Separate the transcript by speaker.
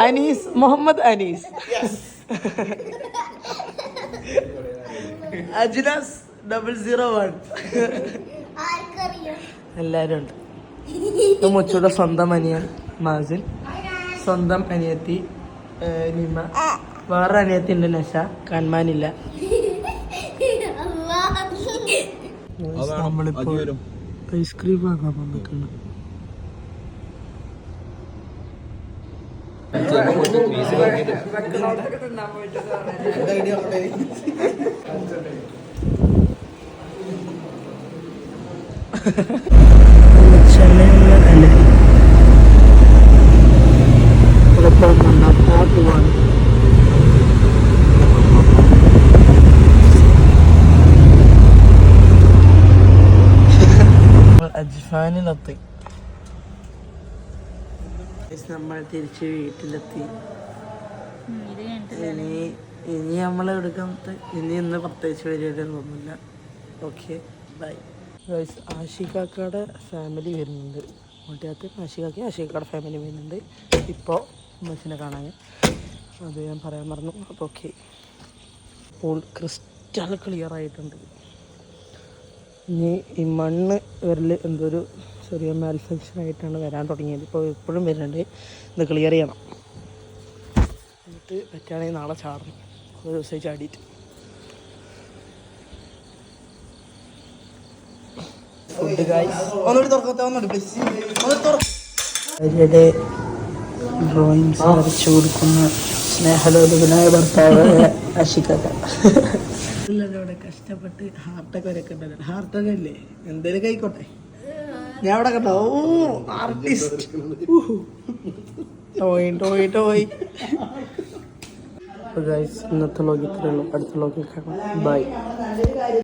Speaker 1: അനീസ്, മുഹമ്മദ് അനീസ്. അജ്നാസ് 001. എല്ലാരും ഉണ്ട്. മുച്ചൂടെ സ്വന്തം അനിയൻ മാസിൻ, സ്വന്തം അനിയത്തി നിമ, വേറെ അനിയത്തി ഉണ്ട് നശ, കൺമാനില്ല. നമ്മളിപ്പോ ഐസ്ക്രീം വാങ്ങാൻ വന്നിട്ടുണ്ട്. അജ്ഫാനിലെത്തി. നമ്മൾ തിരിച്ച് വീട്ടിലെത്തി. ഇനി നമ്മൾ എടുക്കാത്ത ഇന്ന് പ്രത്യേകിച്ച് പരിപാടിയൊന്നുമില്ല. Okay, by. ആഷിക്കാക്കയുടെ ഫാമിലി വരുന്നുണ്ട്. മുട്ടിയകത്ത് ആഷിക്കാക്കയുടെ ഫാമിലി വരുന്നുണ്ട് ഇപ്പോൾ ഉമ്മച്ചിനെ കാണാൻ. അത് ഞാൻ പറയാൻ മറന്നു. അപ്പോൾ ഓക്കെ, ഇപ്പോൾ ക്രിസ്റ്റൽ ക്ലിയർ ആയിട്ടുണ്ട്. ഇനി ഈ മണ്ണ് വരൽ എന്തൊരു ചെറിയ മാൽഫങ്ഷൻ ആയിട്ടാണ് വരാൻ തുടങ്ങിയത്. ഇപ്പോൾ എപ്പോഴും വരുന്നുണ്ട്. ഇത് ക്ലിയർ ചെയ്യണം. എന്നിട്ട് പറ്റുകയാണെങ്കിൽ നാളെ ചാടണം. ഒരു ദിവസം ചാടിയിട്ട് ഫുഡ് ഡ്രോയിങ്സ് വരച്ചു കൊടുക്കുന്ന സ്നേഹലോലുപനായ ഭർത്താവ് ആഷിക്കാക്ക. ഇവിടെ കഷ്ടപ്പെട്ട് ഹാർട്ടൊക്കെ വരക്കണ്ടല്ലോ. ഹാർട്ടൊക്കെ അല്ലേ, എന്തേലും കഴിക്കോട്ടെ. ഞാൻ അവിടെ കണ്ടോ, ആർട്ടിസ്റ്റ്. ടോയ്. ഇന്നത്തെ ലോകത്തിലുള്ളൂ. അടുത്ത ലോകത്തിൽ കാണാം. ബൈ.